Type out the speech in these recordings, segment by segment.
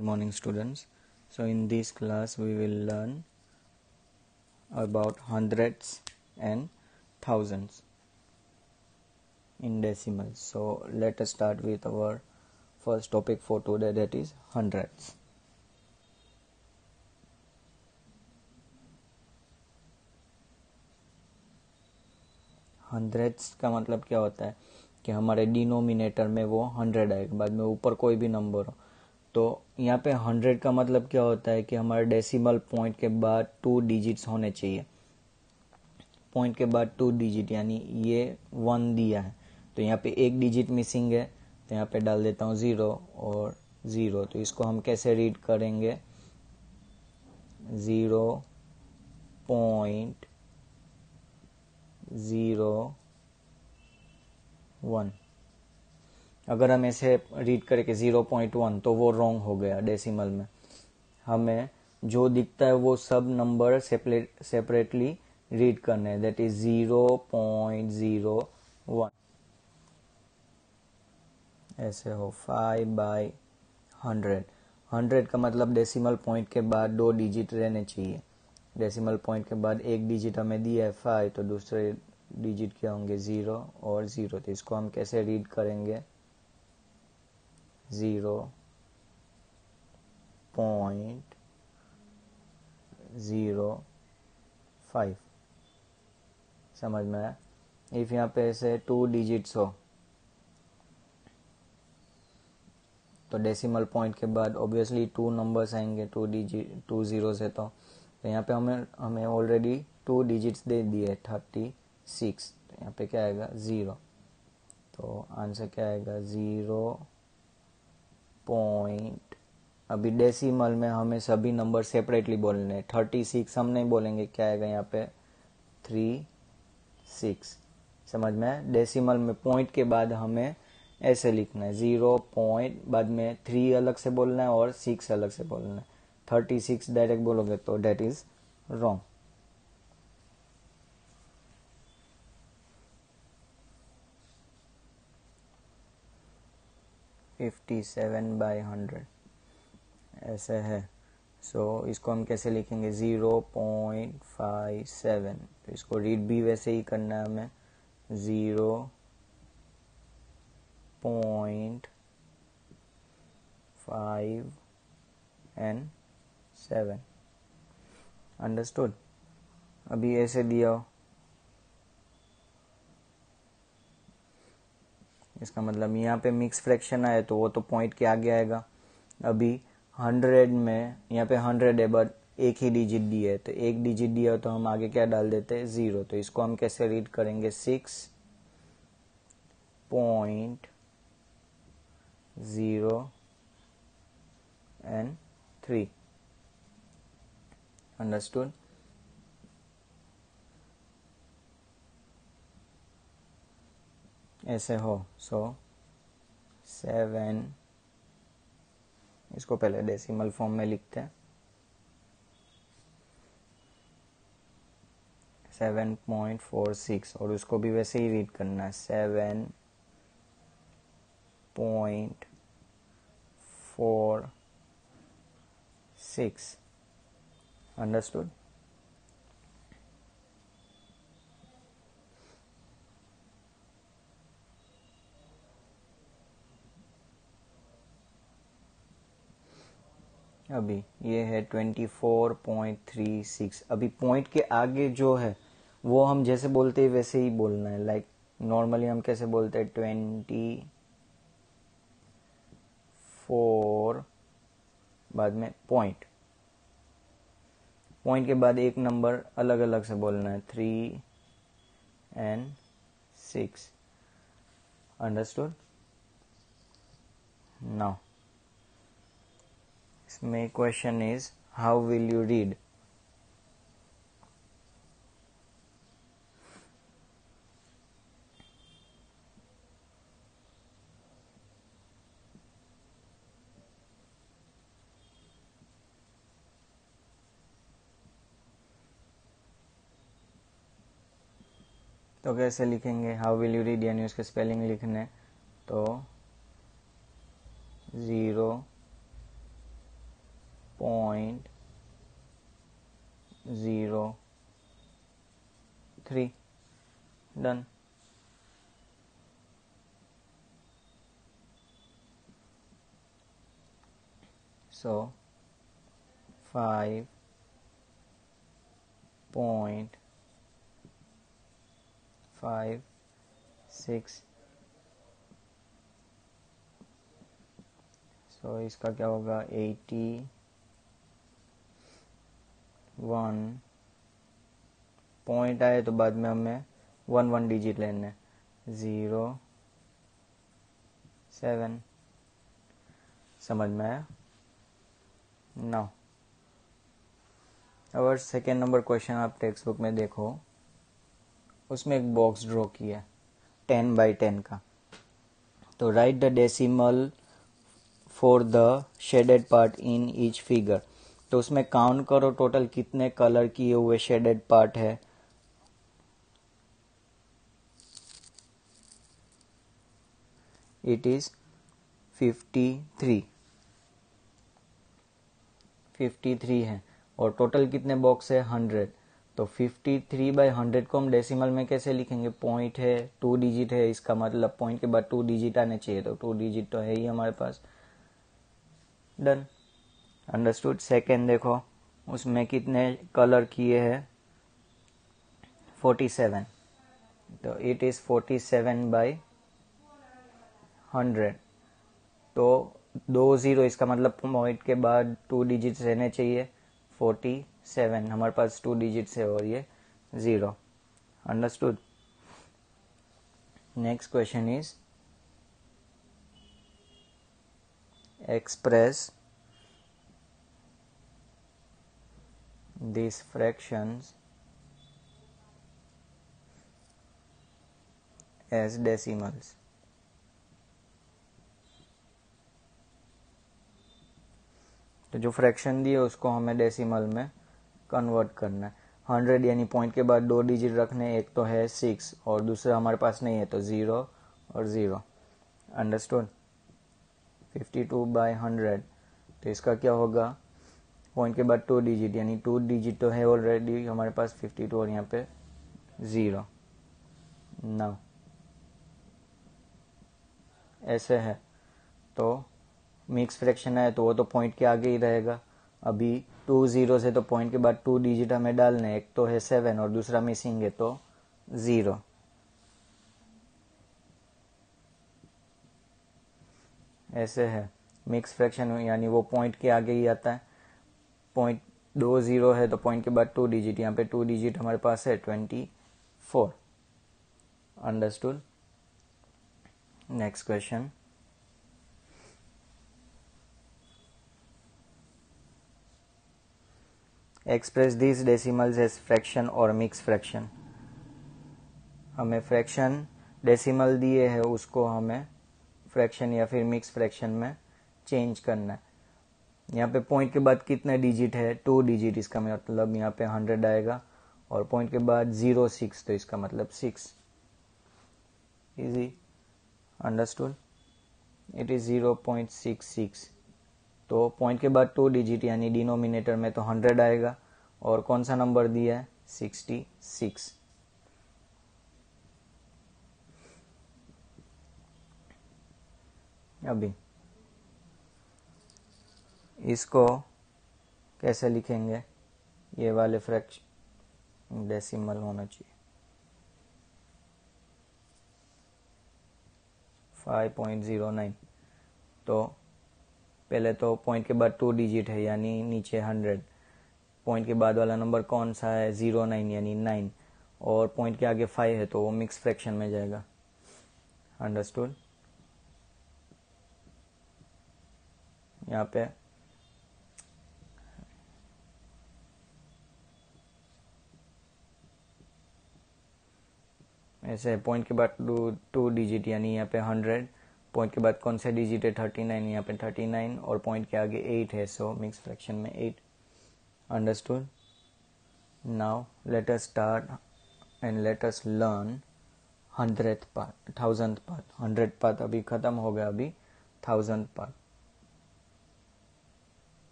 Morning students. So in this class we will learn about hundreds and thousands in decimals. So let us start with our first topic for today, that is hundreds. Hundreds का मतलब क्या होता है कि हमारे denominator में वो 100 आएगा, बाद में ऊपर कोई भी नंबर हो। तो यहाँ पे 100 का मतलब क्या होता है कि हमारे डेसिमल पॉइंट के बाद 2 डिजिट्स होने चाहिए। पॉइंट के बाद 2 डिजिट, यानी ये 1 दिया है तो यहाँ पे एक डिजिट मिसिंग है, तो यहाँ पे डाल देता हूँ 0 और 0। तो इसको हम कैसे रीड करेंगे? 0.01। अगर हम ऐसे रीड करें कि 0.1 तो वो रॉन्ग हो गया डेसिमल में। हमें जो दिखता है वो सब नंबर सेपरेटली रीड करने हैं, दैट इज 0.01। ऐसे हो 5/100। 100 का मतलब डेसिमल पॉइंट के बाद 2 डिजिट रहने चाहिए। डेसिमल पॉइंट के बाद एक डिजिट हमें दिया है 5, तो दूसरे डिजिट क्या होंगे 0 और 0। तो इसको हम कैसे रीड करेंगे? 0.05। समझ में आया? इफ यहाँ पे ऐसे 2 डिजिट्स हो तो डेसिमल पॉइंट के बाद ऑब्वियसली 2 नंबर्स आएंगे, 2 जीरोस है। तो यहाँ पे हमें ऑलरेडी 2 डिजिट्स दे दिए 36। तो यहाँ पे क्या आएगा 0। तो आंसर क्या आएगा 0. अभी डेसिमल में हमें सभी नंबर सेपरेटली बोलने हैं। 36 हम नहीं बोलेंगे, क्या आएगा यहाँ पे 36। समझ में? डेसिमल में पॉइंट के बाद हमें ऐसे लिखना है 0 पॉइंट, बाद में 3 अलग से बोलना है और 6 अलग से बोलना है। 36 डायरेक्ट बोलोगे तो डेट इज रॉन्ग। (57/100) ऐसे है। सो इसको हम कैसे लिखेंगे? 0.57। तो इसको रीड भी वैसे ही करना है हमें, 0.57। अंडरस्टूड? अभी ऐसे दिया हो, इसका मतलब यहाँ पे मिक्स फ्रैक्शन आए तो वो तो पॉइंट के आगे आएगा। अभी 100 में यहाँ पे 100 है बट एक ही डिजिट दिया है, तो एक डिजिट दिया तो हम आगे क्या डाल देते हैं 0। तो इसको हम कैसे रीड करेंगे? 6.03। अंडरस्टूड? ऐसे हो। सो 7, इसको पहले डेसिमल फॉर्म में लिखते हैं, 7.46। और उसको भी वैसे ही रीड करना है 7.46। अंडरस्टूड? अभी ये है 24.36। अभी पॉइंट के आगे जो है वो हम जैसे बोलते हैं वैसे ही बोलना है। लाइक नॉर्मली हम कैसे बोलते हैं 24, बाद में पॉइंट के बाद एक नंबर अलग अलग से बोलना है, 3 and 6। अंडरस्टूड? नाउ इसमें question is how will you read? तो कैसे लिखेंगे? हाउ विल यू रीड यानी उसके स्पेलिंग लिखने। तो 0 0.03 डन। So 5.56, so इसका क्या होगा 81 पॉइंट आए तो बाद में हमें 1 डिजिट लेने 0.7 समझ में आया। नाउ अगर सेकेंड नंबर क्वेश्चन आप टेक्स्ट बुक में देखो, उसमें एक बॉक्स ड्रॉ किया 10 by 10 का, तो right the decimal for the shaded part in each figure. तो उसमें काउंट करो टोटल कितने कलर किए हुए शेडेड पार्ट है। इट इज 53 है और टोटल कितने बॉक्स है 100। तो 53 by 100 को हम डेसिमल में कैसे लिखेंगे, पॉइंट है 2 डिजिट है, इसका मतलब पॉइंट के बाद 2 डिजिट आने चाहिए, तो 2 डिजिट तो है ही हमारे पास। Done, understood. सेकेंड देखो उसमें कितने कलर किए हैं 47, तो इट इज 47 by 100। तो 2 0, इसका मतलब पॉइंट के बाद 2 डिजिट्स रहने चाहिए। 47 हमारे पास 2 डिजिट्स है और ये 0। Understood. Next question is express these fractions as decimals। तो जो फ्रैक्शन दिए उसको हमें डेसिमल में कन्वर्ट करना है। 100 यानी पॉइंट के बाद 2 डिजिट रखने, एक तो है 6 और दूसरा हमारे पास नहीं है, तो 0 और 0। अंडरस्टूड। 52 by 100, तो इसका क्या होगा, पॉइंट के बाद 2 डिजिट यानी 2 डिजिट तो है ऑलरेडी हमारे पास 52 और यहाँ पे 0। नाउ ऐसे है तो मिक्स फ्रैक्शन है तो वो तो पॉइंट के आगे ही रहेगा। अभी 2 0 से तो पॉइंट के बाद 2 डिजिट हमें डालने, एक तो है 7 और दूसरा मिसिंग है तो 0। ऐसे है मिक्स फ्रैक्शन यानी वो पॉइंट के आगे ही आता है। पॉइंट 2 0 है तो पॉइंट के बाद 2 डिजिट, यहाँ पे 2 डिजिट हमारे पास है 24। Understood. Next question, express this decimals as fraction और मिक्स फ्रैक्शन। हमें फ्रैक्शन डेसिमल दिए है उसको हमें फ्रैक्शन या फिर मिक्स फ्रैक्शन में चेंज करना है। यहाँ पे पॉइंट के बाद कितने डिजिट है, 2 डिजिट, इसका मतलब यहाँ पे 100 आएगा और पॉइंट के बाद 0 6, तो इसका मतलब 6। इजी। अंडरस्टूड। It is 0.66। तो पॉइंट के बाद 2 डिजिट यानी डिनोमिनेटर में तो 100 आएगा और कौन सा नंबर दिया है 66। अभी इसको कैसे लिखेंगे, ये वाले फ्रैक्शन डेसिमल होना चाहिए 5.09। तो पहले तो पॉइंट के बाद 2 डिजिट है यानी नीचे 100, पॉइंट के बाद वाला नंबर कौन सा है 09 यानी 9 और पॉइंट के आगे 5 है तो वो मिक्स फ्रैक्शन में जाएगा। अंडरस्टूड। यहाँ पे ऐसे पॉइंट के बाद 2 डिजिट यानी यहाँ पे 100, पॉइंट के बाद कौन सा डिजिट है 39, यहाँ पे 39 और पॉइंट के आगे 8 है, सो मिक्स फ्रैक्शन में 8। Understood. Now let us start and let us learn 100th part, 1000th part. 100 part अभी खत्म हो गया, अभी 1000th पार्ट।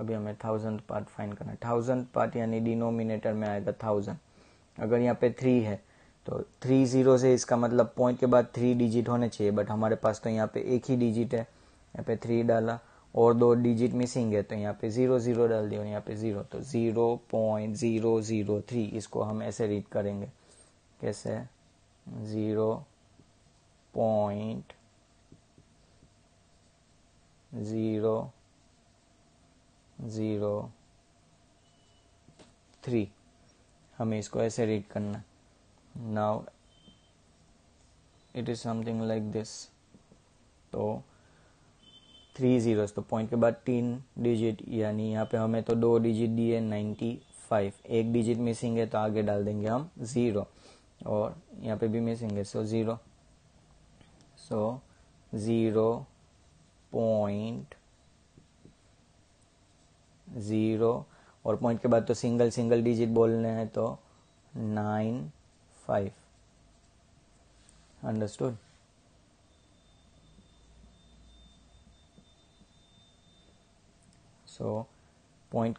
अभी हमें 1000th पार्ट फाइंड करना है। 1000th पार्ट यानी डिनोमिनेटर में आएगा 1000। अगर यहाँ पे 3 है तो 3 जीरो से इसका मतलब पॉइंट के बाद 3 डिजिट होने चाहिए, बट हमारे पास तो यहाँ पे एक ही डिजिट है, यहाँ पे 3 डाला और 2 डिजिट मिसिंग है तो यहाँ पे 0 0 डाल दिया और यहाँ पे 0, तो 0.003 इसको हम ऐसे रीड करेंगे। कैसे? 0.003 हमें इसको ऐसे रीड करना। Now it is something like this. तो 3 जीरोस, तो पॉइंट के बाद 3 डिजिट, यानी यहाँ पे हमें तो 2 डिजिट दिए 95, एक डिजिट मिसिंग है तो आगे डाल देंगे हम 0 और यहाँ पे भी मिसिंग है सो 0, सो 0.0 और पॉइंट के बाद तो सिंगल सिंगल डिजिट बोलने हैं तो 95। अंडरस्टूड? सो पॉइंट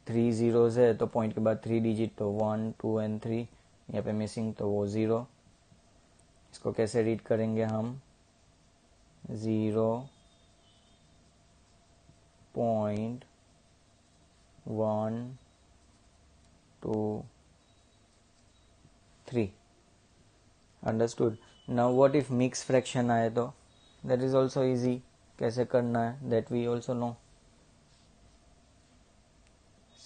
3 जीरोस है तो पॉइंट के बाद 3 डिजिट तो 1 2 एंड 3, यहाँ पे मिसिंग तो वो 0। इसको कैसे रीड करेंगे हम? 0.123। Understood? Now what if mix fraction आए तो? That is also easy. कैसे करना है दैट वी ऑल्सो नो।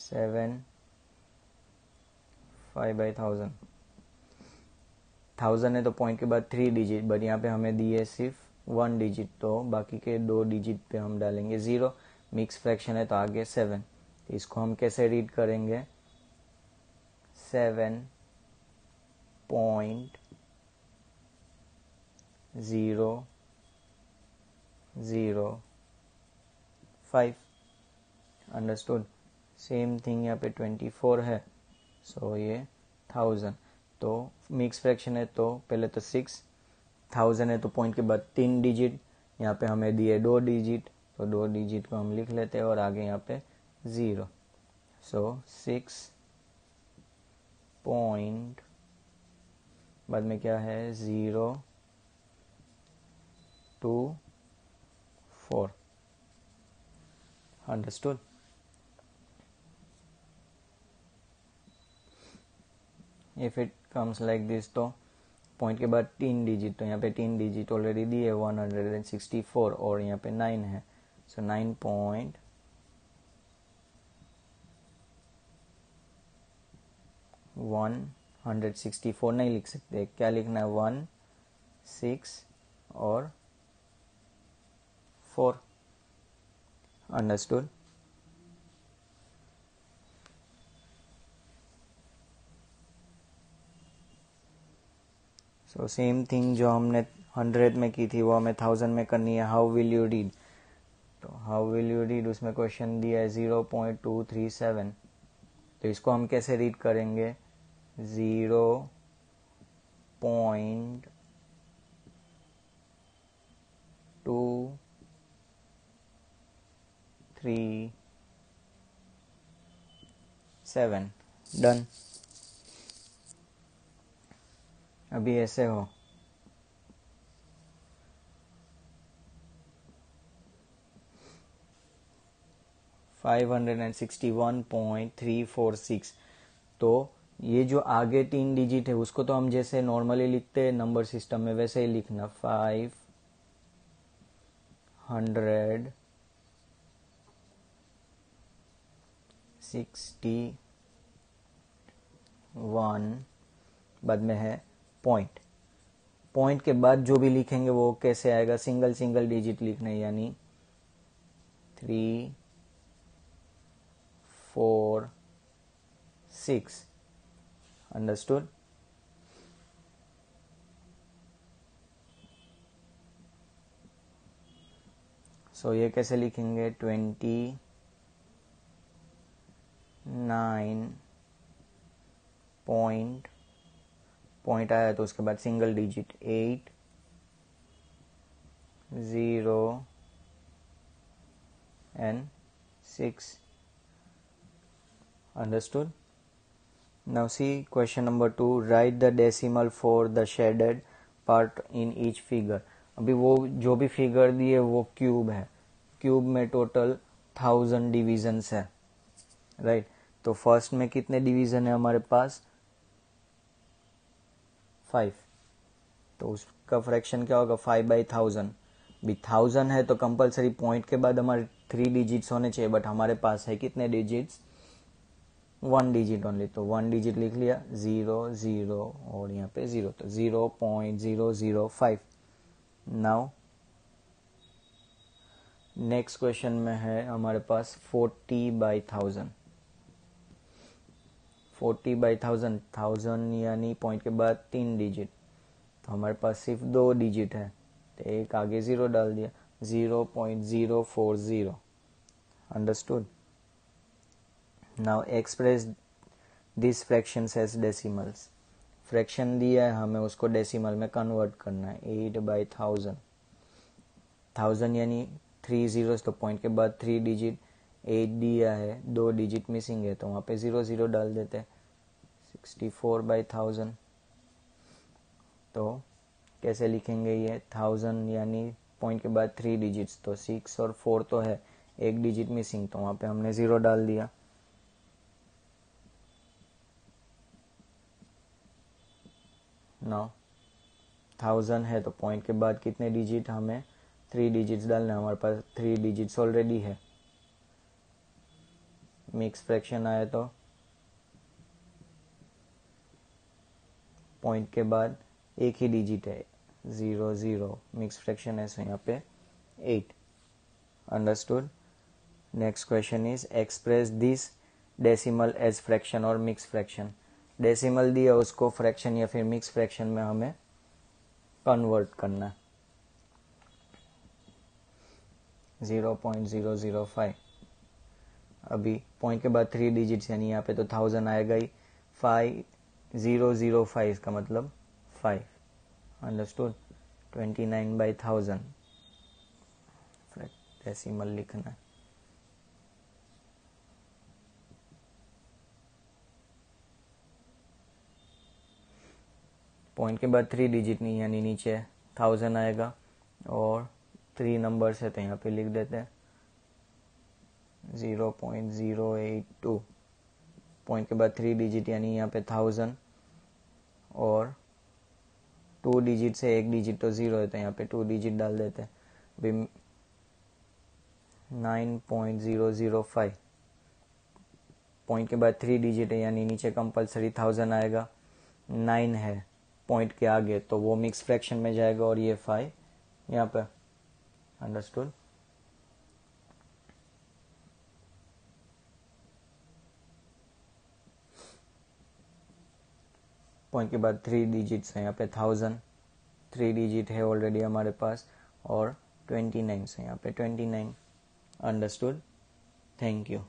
7 5/1000, 1000 है तो पॉइंट के बाद 3 डिजिट, बट यहाँ पे हमें दिए सिर्फ 1 डिजिट, तो बाकी के 2 डिजिट पे हम डालेंगे 0। मिक्स फ्रैक्शन है तो आगे 7, तो इसको हम कैसे रीड करेंगे? 7.005। अंडरस्टूड? सेम थिंग यहाँ पे 24 है, सो ये 1000, तो मिक्स फ्रैक्शन है तो पहले तो 6, 1000 है तो पॉइंट के बाद 3 डिजिट, यहाँ पे हमें दिए 2 डिजिट, तो 2 डिजिट को हम लिख लेते हैं और आगे यहाँ पे 0, सो 6 पॉइंट बाद में क्या है 024। Understood? If it comes like this तो पॉइंट के बाद 3 डिजिट, तो यहाँ पे 3 डिजिट ऑलरेडी दी है 164 और यहाँ पे 9 है, सो 9.164 नहीं लिख सकते, क्या लिखना है 1 6 और 4। अंडरस्टूड? सो सेम थिंग जो हमने 100 में की थी वो हमें 1000 में करनी है। How will you read? तो हाउ विल यू रीड, उसमें क्वेश्चन दिया है 0.237, तो इसको हम कैसे रीड करेंगे? 0.237। डन। अभी ऐसे हो 561.346, तो ये जो आगे 3 डिजिट है उसको तो हम जैसे नॉर्मली लिखते हैं नंबर सिस्टम में वैसे ही लिखना, 561 बाद में है पॉइंट, पॉइंट के बाद जो भी लिखेंगे वो कैसे आएगा? सिंगल सिंगल डिजिट लिखना है, यानी 3 4 6। अंडरस्टूड? सो ये कैसे लिखेंगे? 29 पॉइंट आया तो उसके बाद single digit 8 0 and 6, Understood? Now see question number 2. Write the decimal for the shaded part in each figure. अभी वो जो भी फिगर दिए वो क्यूब है, क्यूब में टोटल 1000 डिविजन्स है, राइट? तो फर्स्ट में कितने डिवीजन है हमारे पास? 5. तो उसका फ्रैक्शन क्या होगा? 5/1000. भी 1000 है तो कंपलसरी पॉइंट के बाद हमारे 3 डिजिट्स होने चाहिए, बट हमारे पास है कितने डिजिट्स? 1 digit only. तो 1 डिजिट लिख लिया, 0 0 और यहाँ पे 0, तो 0.005. नाउ नेक्स्ट क्वेश्चन में है हमारे पास 40/1000. 40/1000, 1000 यानी पॉइंट के बाद 3 डिजिट, तो हमारे पास सिर्फ 2 डिजिट है, तो एक आगे 0 डाल दिया, 0.040. Understood? Now express this fractions as decimals. Fraction दिया है, हमें उसको डेसिमल में कन्वर्ट करना है. 8/1000, 1000 यानी 3 zeros, तो पॉइंट के बाद 3 डिजिट, 8 दिया है, 2 डिजिट मिसिंग है, तो वहाँ पे 0 0 डाल देते हैं. 64/1000. तो कैसे लिखेंगे ये? 1000 यानी पॉइंट के बाद 3 डिजिट्स, तो 6 और 4 तो है, एक डिजिट मिसिंग, तो वहाँ पे हमने 0 डाल दिया. नाउ 1000 है तो पॉइंट के बाद कितने डिजिट? हमें 3 डिजिट्स डालना है, हमारे पास 3 डिजिट्स ऑलरेडी है. मिक्स फ्रैक्शन आया तो पॉइंट के बाद एक ही डिजिट है, 0 0. मिक्स फ्रैक्शन है, सो यहाँ पे 8. Understood? Next question is express this decimal as fraction और मिक्स फ्रैक्शन. डेसिमल दिया, उसको फ्रैक्शन या फिर मिक्स फ्रैक्शन में हमें कन्वर्ट करना है. 0.005. अभी पॉइंट के बाद 3 डिजिट्स, यानी यहाँ पे तो 1000 आएगा ही. 5005 का मतलब 5. अंडरस्टूड? 29/1000 डेसिमल लिखना है. पॉइंट के बाद 3 डिजिट नहीं, यानी नीचे 1000 आएगा और 3 नंबर्स है, तो यहाँ पे लिख देते हैं 0.082. पॉइंट के बाद 3 डिजिट, यानी यहाँ पे 1000 और 2 डिजिट से एक डिजिट तो 0 है, तो यहाँ पे 2 डिजिट डाल देते हैं. अभी 9.005. पॉइंट के बाद 3 डिजिट है, यानी नीचे कंपलसरी 1000 आएगा. 9 है पॉइंट के आगे, तो वो मिक्स फ्रैक्शन में जाएगा और ये 5 यहाँ पे. अंडरस्टूड? पॉइंट के बाद 3 डिजिट्स है, यहाँ पे 1000, 3 डिजिट है ऑलरेडी हमारे पास, और 29 है, यहाँ पे 29. अंडरस्टूड? Thank you.